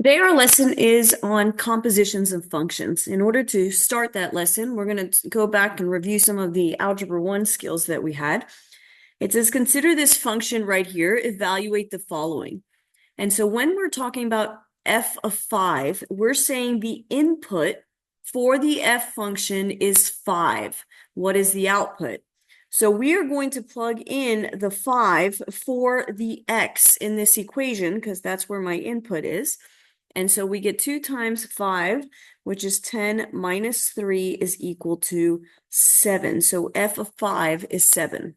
Today, our lesson is on compositions of functions. In order to start that lesson, we're going to go back and review some of the Algebra 1 skills that we had. It says, consider this function right here, evaluate the following. And so when we're talking about f of 5, we're saying the input for the f function is 5. What is the output? So we are going to plug in the 5 for the x in this equation, because that's where my input is. And so we get 2 times 5, which is 10 minus 3 is equal to 7. So f of 5 is 7.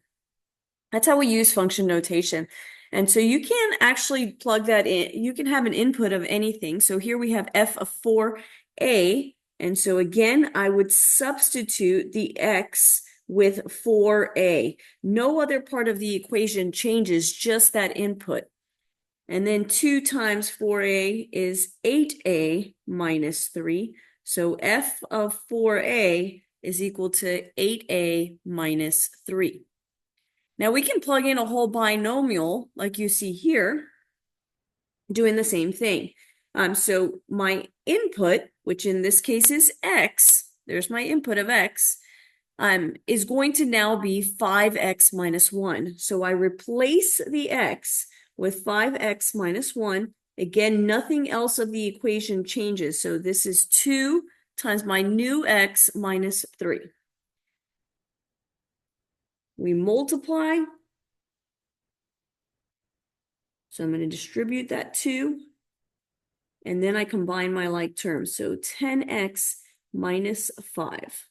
That's how we use function notation. And so you can actually plug that in. You can have an input of anything. So here we have f of 4a. And so again, I would substitute the x with 4a. No other part of the equation changes, just that input. And then 2 times 4a is 8a minus 3. So f of 4a is equal to 8a minus 3. Now we can plug in a whole binomial like you see here, doing the same thing. So my input, which in this case is x, there's my input of x, is going to now be 5x minus 1. So I replace the x with 5x minus 1. Again, nothing else of the equation changes. So this is 2 times my new x minus 3. We multiply. So I'm going to distribute that 2. And then I combine my like terms. So 10x minus 5.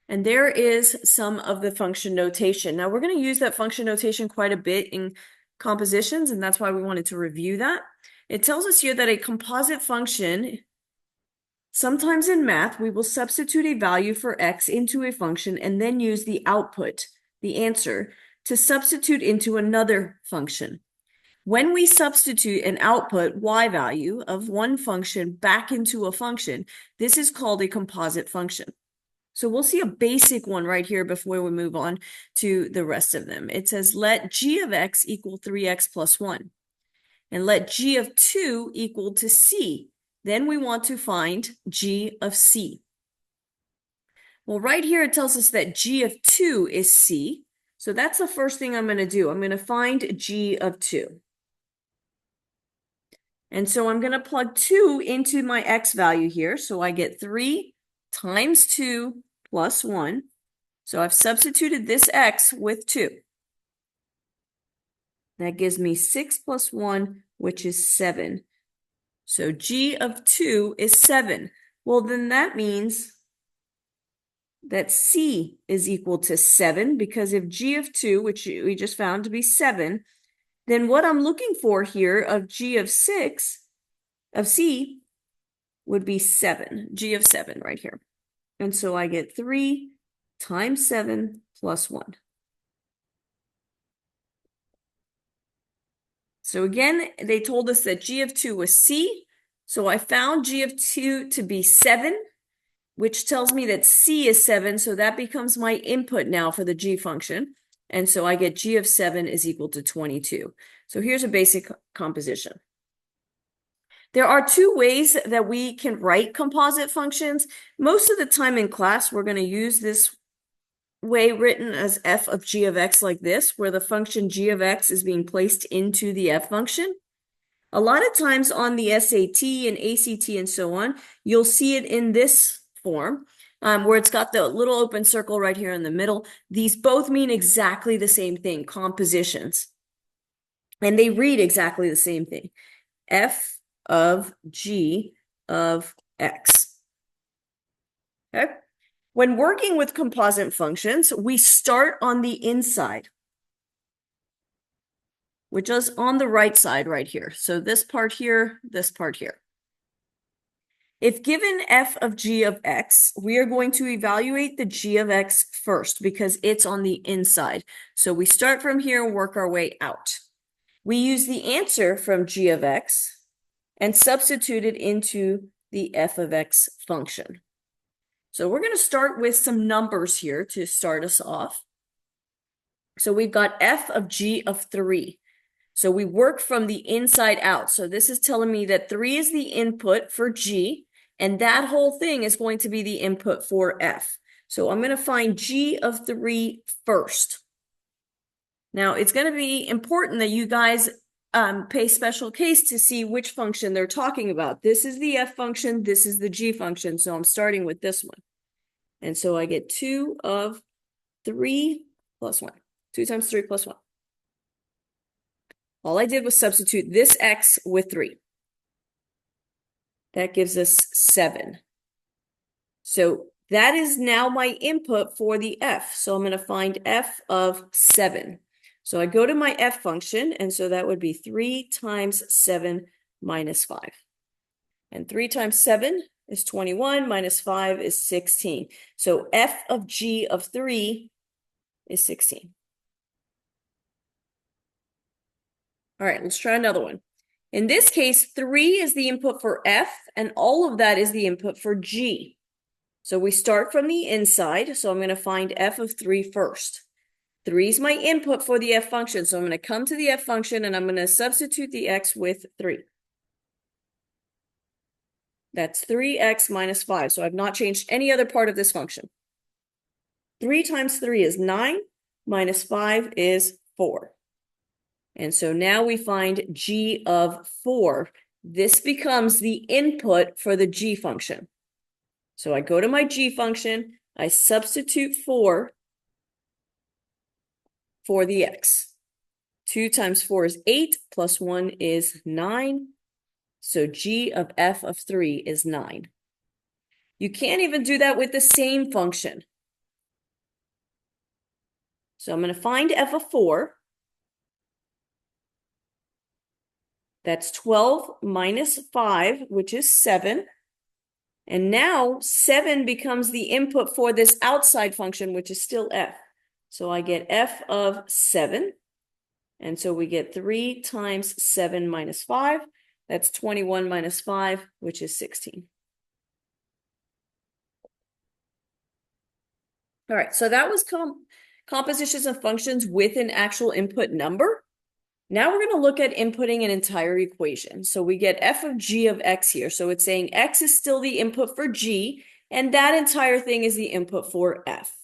And there is some of the function notation. Now we're going to use that function notation quite a bit in compositions, and that's why we wanted to review that. It tells us here that a composite function, sometimes in math, we will substitute a value for x into a function and then use the output, the answer, to substitute into another function. When we substitute an output y value of one function back into a function, this is called a composite function. So we'll see a basic one right here before we move on to the rest of them. It says, let g of x equal 3x plus 1. And let g of 2 equal to c. Then we want to find g of c. Well, right here it tells us that g of 2 is c. So that's the first thing I'm going to do. I'm going to find g of 2. And so I'm going to plug 2 into my x value here. So I get 3 times 2 plus 1. So I've substituted this x with 2. That gives me 6 plus 1, which is 7. So g of 2 is 7. Well, then that means that c is equal to 7, because if g of 2, which we just found to be 7, then what I'm looking for here of g of 6, of c, would be 7, g of 7 right here. And so I get 3 times 7 plus 1. So again, they told us that g of 2 was c. So I found g of 2 to be 7, which tells me that c is 7. So that becomes my input now for the g function. And so I get g of 7 is equal to 22. So here's a basic composition. There are 2 ways that we can write composite functions. Most of the time in class, we're going to use this way written as f of g of x like this, where the function g of x is being placed into the f function. A lot of times on the SAT and ACT and so on, you'll see it in this form, where it's got the little open circle right here in the middle. These both mean exactly the same thing, compositions. And they read exactly the same thing. F of g of x. Okay? When working with composite functions, we start on the inside, which is on the right side right here. So this part here, this part here. If given f of g of x, we are going to evaluate the g of x first because it's on the inside. So we start from here and work our way out. We use the answer from g of x and substitute it into the f of x function. So we're going to start with some numbers here to start us off. So we've got f of g of 3. So we work from the inside out. So this is telling me that 3 is the input for G, and that whole thing is going to be the input for F. So I'm going to find G of 3 first. Now, it's going to be important that you guys pay special case to see which function they're talking about. This is the F function, this is the G function, so I'm starting with this one. And so I get 2 of 3 plus 1. 2 times 3 plus 1. All I did was substitute this x with 3. That gives us 7. So that is now my input for the f. So I'm going to find f of 7. So I go to my f function, and so that would be 3 times 7 minus 5. And 3 times 7 is 21, minus 5 is 16. So f of g of 3 is 16. All right, let's try another one. In this case, 3 is the input for f, and all of that is the input for g. So we start from the inside, so I'm going to find f of 3 first. 3 is my input for the f function, so I'm going to come to the f function, and I'm going to substitute the x with 3. That's 3x minus 5, so I've not changed any other part of this function. 3 times 3 is 9, minus 5 is 4. And so now we find g of 4. This becomes the input for the g function. So I go to my g function, I substitute 4 for the x. 2 times 4 is 8, plus 1 is 9. So g of f of 3 is 9. You can't even do that with the same function. So I'm going to find f of 4. That's 12 minus 5, which is 7. And now 7 becomes the input for this outside function, which is still f. So I get f of 7. And so we get 3 times 7 minus 5. That's 21 minus 5, which is 16. All right, so that was compositions of functions with an actual input number. Now we're going to look at inputting an entire equation. So we get f of g of x here. So it's saying x is still the input for g, and that entire thing is the input for f.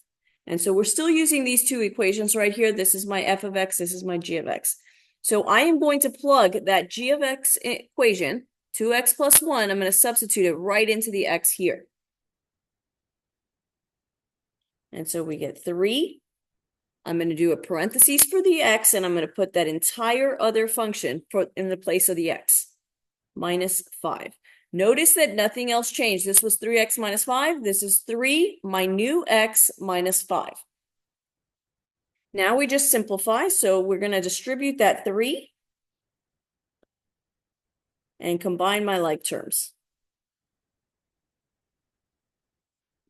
And so we're still using these two equations right here. This is my f of x, this is my g of x. So I am going to plug that g of x equation, 2x plus 1, I'm going to substitute it right into the x here. And so we get 3. I'm going to do a parentheses for the x, and I'm going to put that entire other function in the place of the x, minus 5. Notice that nothing else changed. This was 3x minus 5. This is 3, my new x, minus 5. Now we just simplify, so we're going to distribute that 3 and combine my like terms.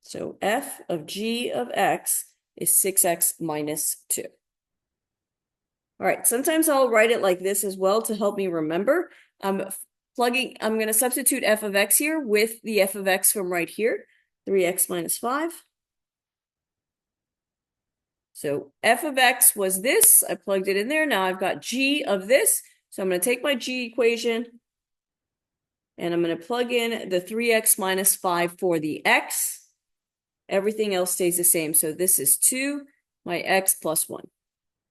So f of g of x is 6x minus 2. All right, sometimes I'll write it like this as well to help me remember. I'm going to substitute f of x here with the f of x from right here, 3x minus 5. So f of x was this, I plugged it in there. Now I've got g of this. So I'm going to take my g equation and I'm going to plug in the 3x minus 5 for the x. Everything else stays the same. So this is 2, my x plus 1.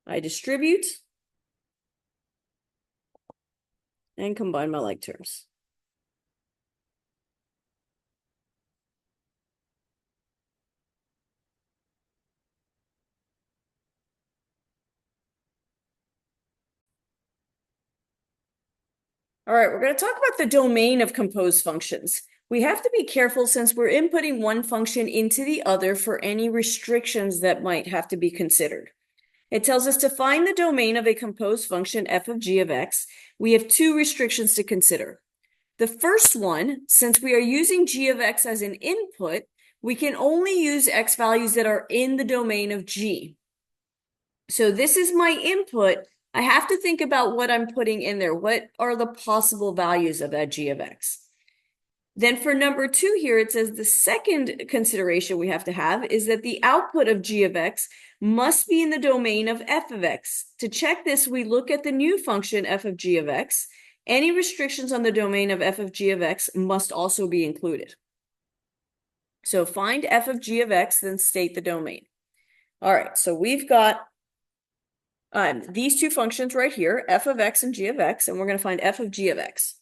I distribute and combine my like terms. All right, we're going to talk about the domain of composed functions. We have to be careful since we're inputting one function into the other for any restrictions that might have to be considered. It tells us to find the domain of a composed function f of g of x. We have 2 restrictions to consider. The first one, since we are using g of x as an input, we can only use x values that are in the domain of g. So this is my input. I have to think about what I'm putting in there. What are the possible values of that g of x? Then for number 2 here, it says the second consideration we have to have is that the output of g of x must be in the domain of f of x. To check this, we look at the new function f of g of x. Any restrictions on the domain of f of g of x must also be included. So find f of g of x, then state the domain. All right, so we've got these two functions right here, f of x and g of x, and we're going to find f of g of x.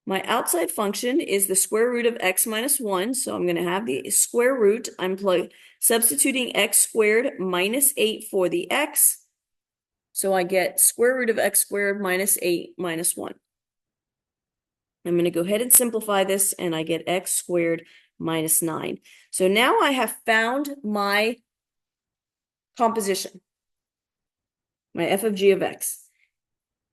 My outside function is the square root of x minus 1, so I'm going to have the square root. I'm substituting x squared minus 8 for the x, so I get square root of x squared minus 8 minus 1. I'm going to go ahead and simplify this, and I get x squared minus 9. So now I have found my composition, my f of g of x.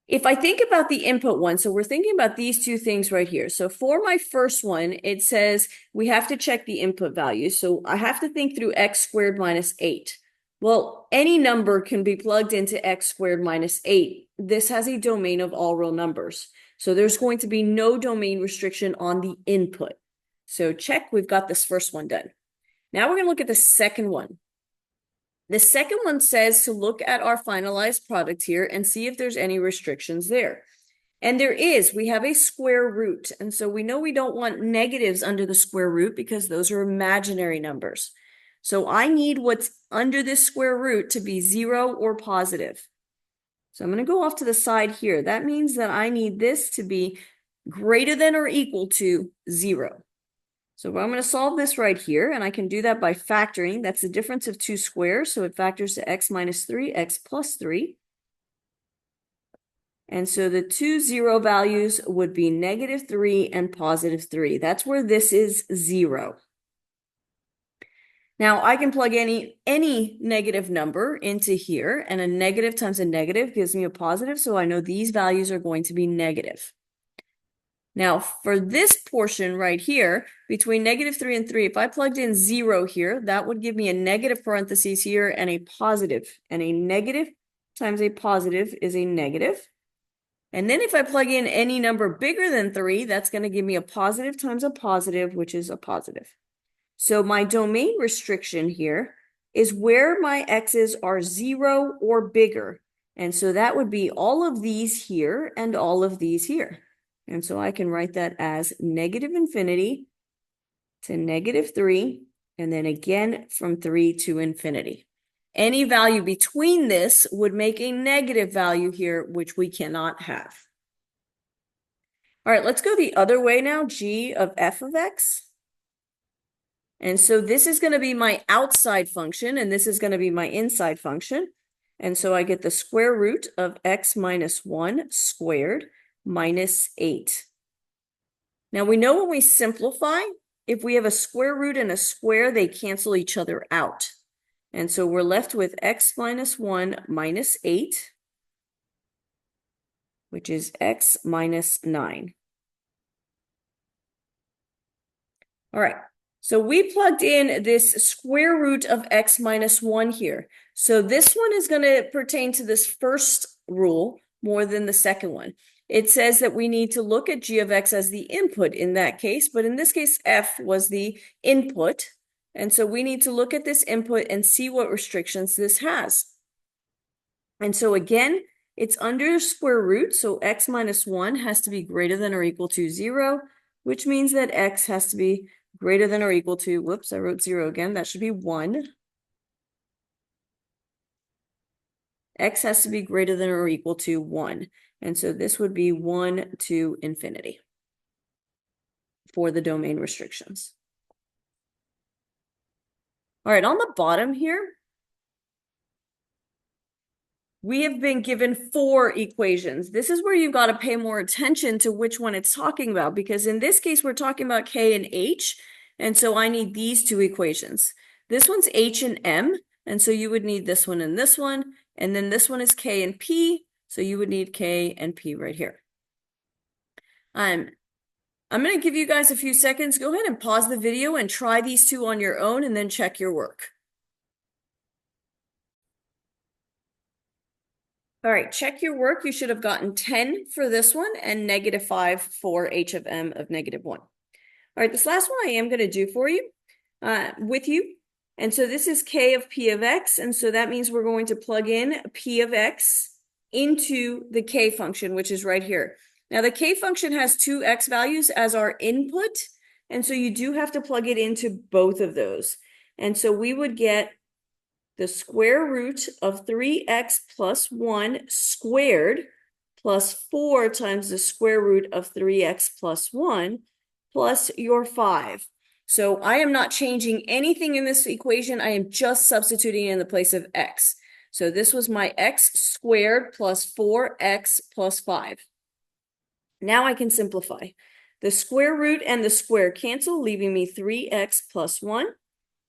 If I think about the input one, so we're thinking about these two things right here. So for my first one, it says we have to check the input value. So I have to think through x squared minus 8. Well, any number can be plugged into x squared minus 8. This has a domain of all real numbers. So there's going to be no domain restriction on the input. So check, we've got this first one done. Now we're going to look at the second one. The second one says to look at our finalized product here and see if there's any restrictions there. And there is. We have a square root. And so we know we don't want negatives under the square root because those are imaginary numbers. So I need what's under this square root to be 0 or positive. So I'm going to go off to the side here. That means that I need this to be greater than or equal to 0. So I'm going to solve this right here, and I can do that by factoring. That's the difference of two squares, so it factors to x minus 3, x plus 3. And so the two 0 values would be negative 3 and positive 3. That's where this is 0. Now, I can plug any negative number into here, and a negative times a negative gives me a positive, so I know these values are going to be negative. Now, for this portion right here, between negative 3 and 3, if I plugged in 0 here, that would give me a negative parentheses here and a positive. And a negative times a positive is a negative. And then if I plug in any number bigger than 3, that's going to give me a positive times a positive, which is a positive. So my domain restriction here is where my x's are 0 or bigger. And so that would be all of these here and all of these here. And so I can write that as negative infinity to negative 3, and then again from 3 to infinity. Any value between this would make a negative value here, which we cannot have. All right, let's go the other way now, g of f of x. And so this is going to be my outside function, and this is going to be my inside function. And so I get the square root of x minus 1 squared minus 8. Now we know when we simplify, if we have a square root and a square, they cancel each other out. And so we're left with x minus 1 minus 8, which is x minus 9. All right, so we plugged in this square root of x minus 1 here. So this one is going to pertain to this first rule more than the second one. It says that we need to look at g of x as the input in that case, but in this case, f was the input. And so we need to look at this input and see what restrictions this has. And so again, it's under square root, so x minus 1 has to be greater than or equal to 0, which means that x has to be greater than or equal to, whoops, I wrote 0 again, that should be 1. X has to be greater than or equal to 1. And so this would be 1 to infinity for the domain restrictions. All right, on the bottom here, we have been given 4 equations. This is where you've got to pay more attention to which one it's talking about, because in this case, we're talking about k and h, and so I need these 2 equations. This one's h and m, and so you would need this one, and then this one is k and p, so you would need k and p right here. I'm going to give you guys a few seconds. Go ahead and pause the video and try these 2 on your own, and then check your work. All right, check your work. You should have gotten 10 for this one and -5 for h of m of -1. All right, this last one I am going to do for you. with you. And so this is k of p of x. And so that means we're going to plug in p of x into the k function, which is right here. Now the k function has two x values as our input. And so you do have to plug it into both of those. And so we would get the square root of 3x plus 1 squared plus 4 times the square root of 3x plus 1 plus your 5. So I am not changing anything in this equation. I am just substituting in the place of x. So this was my x squared plus 4x plus 5. Now I can simplify. The square root and the square cancel, leaving me 3x plus 1.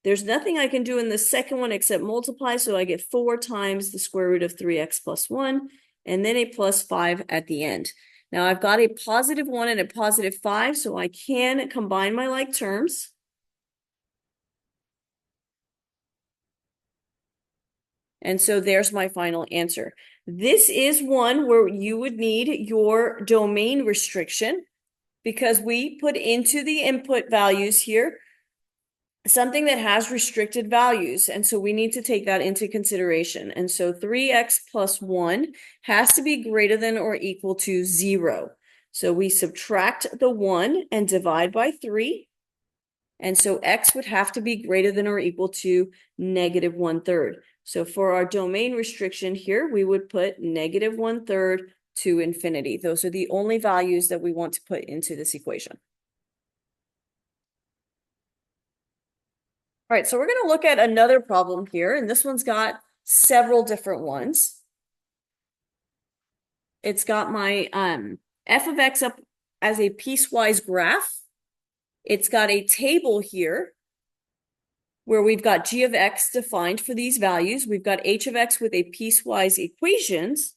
There's nothing I can do in the second one except multiply, so I get 4 times the square root of 3x plus 1, and then a plus 5 at the end. Now I've got a positive 1 and a positive 5, so I can combine my like terms. And so there's my final answer. This is one where you would need your domain restriction because we put into the input values here something that has restricted values. And so we need to take that into consideration. And so 3x plus 1 has to be greater than or equal to 0. So we subtract the 1 and divide by 3. And so x would have to be greater than or equal to negative 1/3. So for our domain restriction here, we would put negative 1/3 to infinity. Those are the only values that we want to put into this equation. All right, so we're going to look at another problem here, and this one's got several different ones. It's got my f of x up as a piecewise graph. It's got a table here where we've got g of x defined for these values. We've got h of x with a piecewise equations.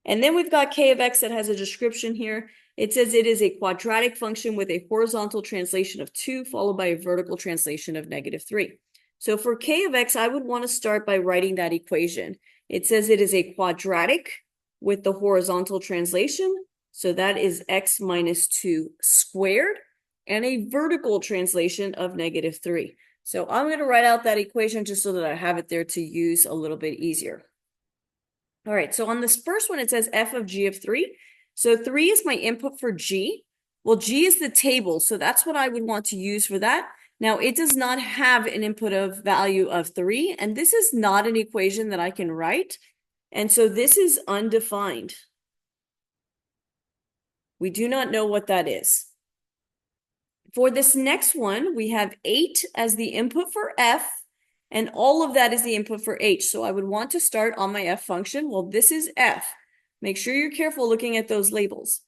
And then we've got k of x that has a description here. It says it is a quadratic function with a horizontal translation of 2 followed by a vertical translation of -3. So for k of x, I would want to start by writing that equation. It says it is a quadratic with the horizontal translation. So that is x minus 2 squared and a vertical translation of -3. So I'm going to write out that equation just so that I have it there to use a little bit easier. All right, so on this first one, it says f of g of 3. So 3 is my input for g. Well, g is the table, so that's what I would want to use for that. Now, it does not have an input of value of 3, and this is not an equation that I can write. And so this is undefined. We do not know what that is. For this next one, we have 8 as the input for f, and all of that is the input for h. So I would want to start on my f function. Well, this is f. Make sure you're careful looking at those labels.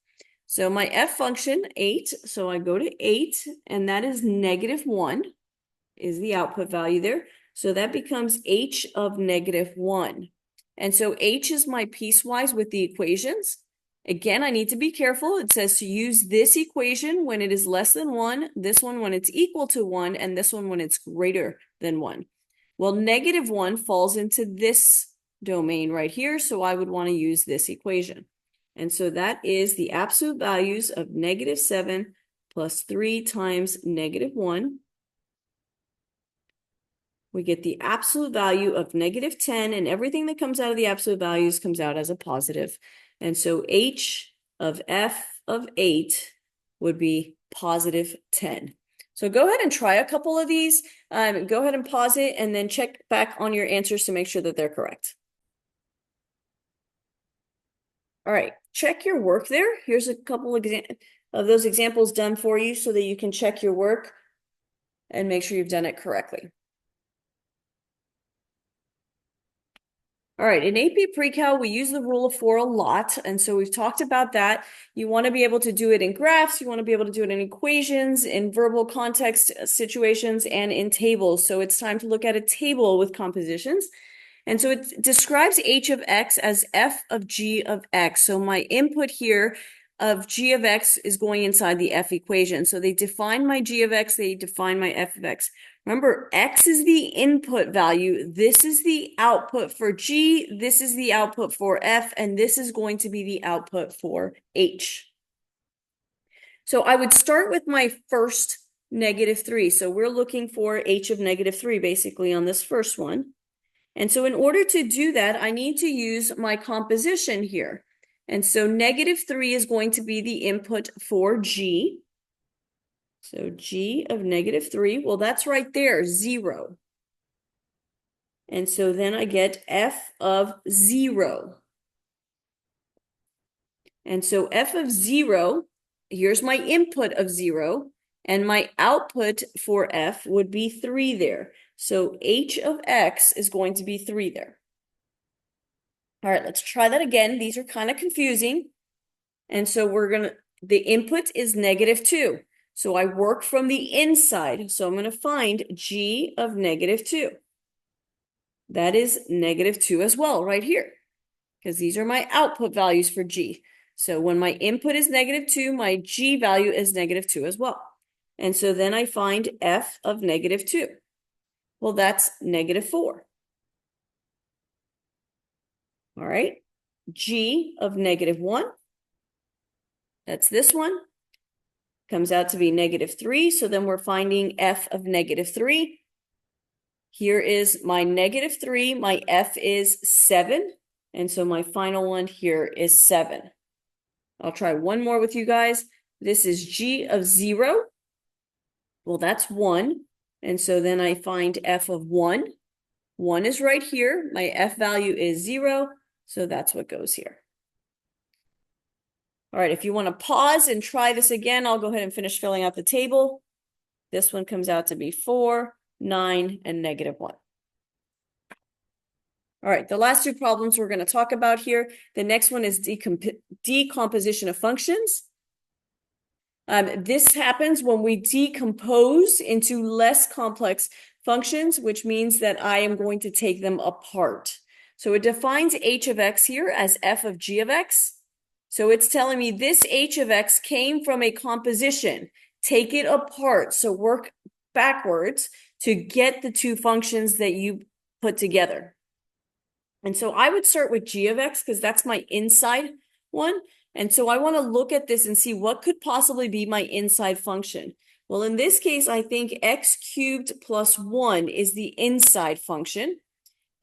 So my f function, 8, so I go to 8, and that is -1 is the output value there. So that becomes h of -1. And so h is my piecewise with the equations. Again, I need to be careful. It says to use this equation when it is less than 1, this one when it's equal to 1, and this one when it's greater than 1. Well, -1 falls into this domain right here, so I would want to use this equation. And so that is the absolute values of -7 plus 3 times -1. We get the absolute value of -10, and everything that comes out of the absolute values comes out as a positive. And so h of f of 8 would be positive 10. So go ahead and try a couple of these. Go ahead and pause it and then check back on your answers to make sure that they're correct. All right, check your work there. Here's a couple of those examples done for you so that you can check your work and make sure you've done it correctly. All right, in AP Pre-Cal, we use the rule of 4 a lot, and so we've talked about that. You want to be able to do it in graphs, you want to be able to do it in equations, in verbal context situations, and in tables. So it's time to look at a table with compositions. And so it describes h of x as f of g of x. So my input here of g of x is going inside the f equation. So they define my g of x, they define my f of x. Remember, x is the input value. This is the output for g, this is the output for f, and this is going to be the output for h. So I would start with my first -3. So we're looking for h of -3 basically on this first one. And so in order to do that, I need to use my composition here. And so -3 is going to be the input for g. So g of -3, well, that's right there, 0. And so then I get f of 0. And so f of 0, here's my input of 0, and my output for f would be 3 there. So h of x is going to be 3 there. All right, let's try that again. These are kind of confusing. And so the input is -2. So I work from the inside. So I'm going to find g of -2. That is -2 as well, right here, because these are my output values for g. So when my input is -2, my g value is -2 as well. And so then I find f of -2. Well, that's -4. All right, g of -1, that's this one, comes out to be -3. So then we're finding f of -3. Here is my -3, my f is 7. And so my final one here is 7. I'll try one more with you guys. This is g of 0. Well, that's 1. And so then I find f of 1. 1 is right here. My f value is 0. So that's what goes here. All right, if you want to pause and try this again, I'll go ahead and finish filling out the table. This one comes out to be 4, 9, and -1. All right, the last two problems we're going to talk about here. The next one is decomposition of functions. This happens when we decompose into less complex functions, which means that I am going to take them apart. So it defines h of x here as f of g of x. So it's telling me this h of x came from a composition. Take it apart. So work backwards to get the two functions that you put together. And so I would start with g of x because that's my inside one. And so I want to look at this and see what could possibly be my inside function. Well, in this case, I think x cubed plus 1 is the inside function.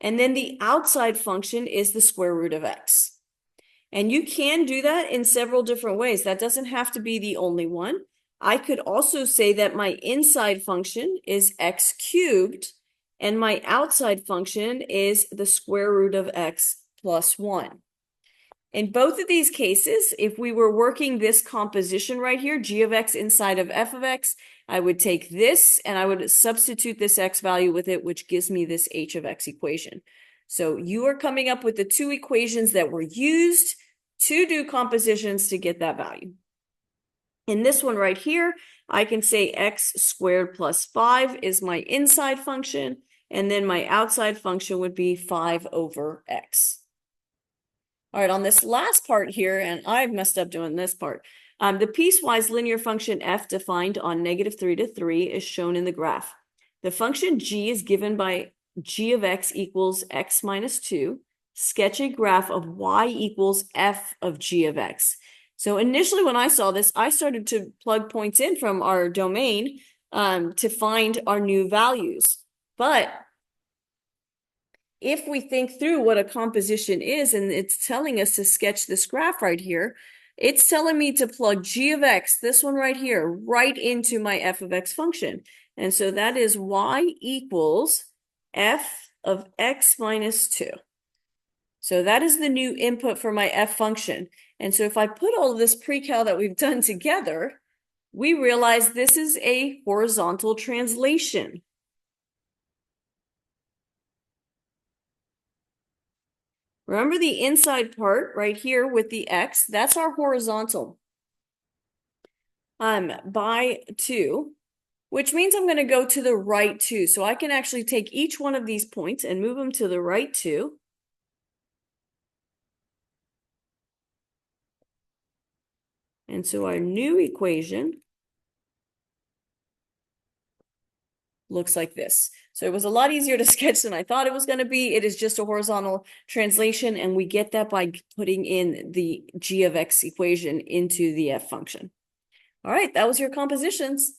And then the outside function is the square root of x. And you can do that in several different ways. That doesn't have to be the only one. I could also say that my inside function is x cubed, and my outside function is the square root of x plus 1. In both of these cases, if we were working this composition right here, g of x inside of f of x, I would take this and I would substitute this x value with it, which gives me this h of x equation. So you are coming up with the two equations that were used to do compositions to get that value. In this one right here, I can say x squared plus 5 is my inside function, and then my outside function would be 5 over x. All right, on this last part here, and I've messed up doing this part, the piecewise linear function f defined on -3 to 3 is shown in the graph. The function g is given by g of x equals x minus 2. Sketch a graph of y equals f of g of x. So initially when I saw this, I started to plug points in from our domain to find our new values. But if we think through what a composition is, and it's telling us to sketch this graph right here, it's telling me to plug g of x, this one right here, right into my f of x function. And so that is y equals f of x minus 2. So that is the new input for my f function. And so if I put all of this pre-cal that we've done together, we realize this is a horizontal translation. Remember the inside part right here with the x, that's our horizontal. By 2, which means I'm going to go to the right 2. So I can actually take each one of these points and move them to the right 2. And so our new equation looks like this. So it was a lot easier to sketch than I thought it was going to be. It is just a horizontal translation, and we get that by putting in the g of x equation into the f function. All right, that was your compositions.